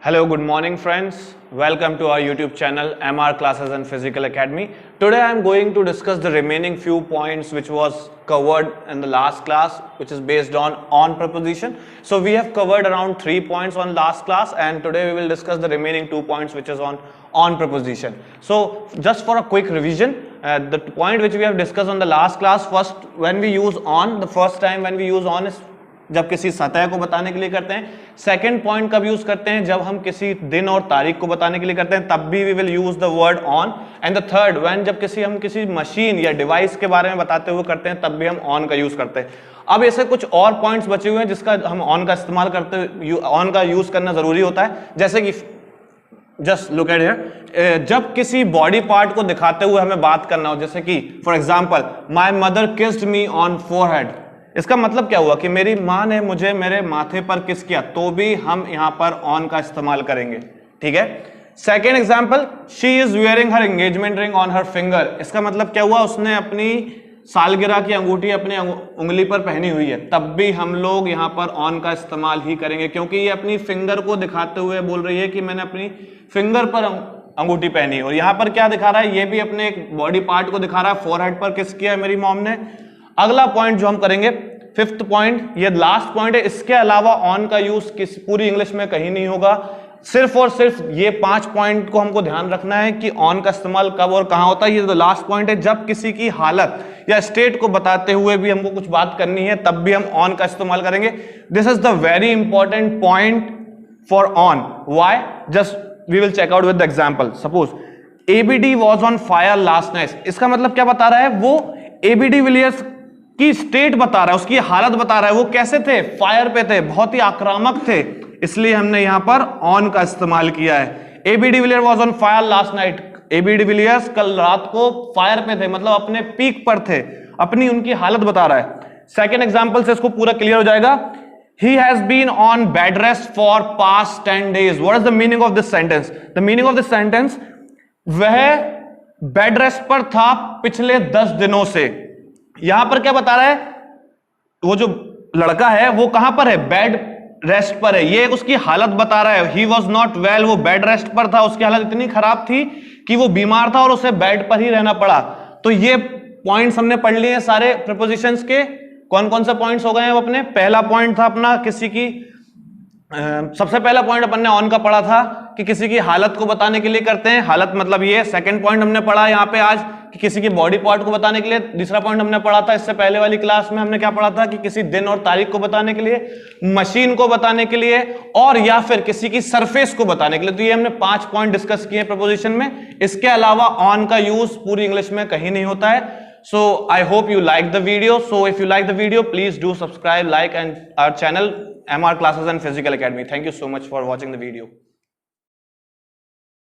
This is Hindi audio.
Hello, good morning friends. Welcome to our YouTube channel MR Classes and Physical Academy. Today I am going to discuss the remaining few points which was covered in the last class, which is based on preposition. So we have covered around 3 points on last class, and today we will discuss the remaining 2 points which is on preposition. So just for a quick revision, the point which we have discussed on the last class, first when we use on, the first time when we use on is जब किसी सतह को बताने के लिए करते हैं. सेकंड पॉइंट कब यूज करते हैं? जब हम किसी दिन और तारीख को बताने के लिए करते हैं, तब भी we will use the word on. And the third, when जब हम किसी मशीन या डिवाइस के बारे में बताते हुए करते हैं, तब भी हम ऑन का यूज करते हैं. अब ऐसे कुछ और पॉइंट्स बचे हुए हैं जिसका हम ऑन का इस्तेमाल करते, ऑन का यूज करना जरूरी होता है. जैसे कि जस्ट लुक एट हियर, जब किसी बॉडी पार्ट को दिखाते हुए हमें बात करना हो, जैसे कि for example my mother kissed me on forehead. इसका मतलब क्या हुआ कि मेरी मां ने मुझे मेरे माथे पर किस किया, तो भी हम यहां पर ऑन का इस्तेमाल करेंगे. ठीक है. Second example, she is wearing her engagement ring on her finger. इसका मतलब क्या हुआ? उसने अपनी सालगिरह की अंगूठी अपनी उंगली पर पहनी हुई है, तब भी हम लोग यहां पर ऑन का इस्तेमाल ही करेंगे, क्योंकि ये अपनी फिंगर को दिखाते हुए बोल रही है कि मैंने अपनी फिंगर पर अंगूठी पहनी है. और यहां पर क्या दिखा रहा है? ये भी अपने एक बॉडी पार्ट को दिखा रहा है. फोरहेड पर किस किया है मेरी मॉम ने. अगला पॉइंट जो हम करेंगे, फिफ्थ पॉइंट, ये लास्ट पॉइंट है. इसके अलावा ऑन का यूज पूरी इंग्लिश में कहीं नहीं होगा. सिर्फ और सिर्फ ये 5 पॉइंट को हमको ध्यान रखना है कि ऑन का इस्तेमाल कब और कहां होता है. ये लास्ट पॉइंट है. जब किसी की हालत या स्टेट को बताते हुए भी हमको कुछ बात करनी है, तब भी हम ऑन का इस्तेमाल करेंगे. This is the very important point for on. Why? Just we will check out with the example. Suppose ABD was on fire last night. इसका मतलब क्या बता रहा है? वो एबीडी विलियर्स की स्टेट बता रहा है, उसकी हालत बता रहा है. वो कैसे थे? फायर पे थे, बहुत ही आक्रामक थे, इसलिए हमने यहां पर ऑन का इस्तेमाल किया है. AB de Villiers was on fire last night. AB de Villiers कल रात को फायर पे थे, मतलब अपने पीक पर थे, अपनी उनकी हालत बता रहा है. सेकेंड एग्जाम्पल से इसको पूरा क्लियर हो जाएगा. He has been on bed rest for past 10 days. What is the meaning of this sentence? The meaning of this sentence, वह बेड रेस्ट पर था पिछले 10 दिनों से. यहां पर क्या बता रहा है? वो जो लड़का है वो कहां पर है? बेड रेस्ट पर है. ये उसकी हालत बता रहा है. ही वॉज नॉट वेल, वो बेड रेस्ट पर था, उसकी हालत इतनी खराब थी कि वो बीमार था और उसे बेड पर ही रहना पड़ा. तो ये पॉइंट्स हमने पढ़ लिए हैं सारे प्रीपोजिशंस के. कौन कौन से पॉइंट्स हो गए हैं अपने? पहला पॉइंट था अपना किसी की, सबसे पहला पॉइंट अपन ने ऑन का पढ़ा था कि किसी की हालत को बताने के लिए करते हैं. हालत मतलब ये. सेकंड पॉइंट हमने पढ़ा यहाँ पे आज कि किसी की बॉडी पार्ट को बताने के लिए. दूसरा पॉइंट हमने पढ़ा था इससे पहले वाली क्लास में, हमने क्या पढ़ा था कि किसी दिन और तारीख को बताने के लिए, मशीन को बताने के लिए, और या फिर किसी की सरफेस को बताने के लिए. तो ये हमने 5 पॉइंट डिस्कस किए प्रपोजिशन में. इसके अलावा ऑन का यूज पूरी इंग्लिश में कहीं नहीं होता है. So I hope you like the video. So if you like the video, please do subscribe, like and our channel MR Classes and Physical Academy. Thank you so much for watching the video.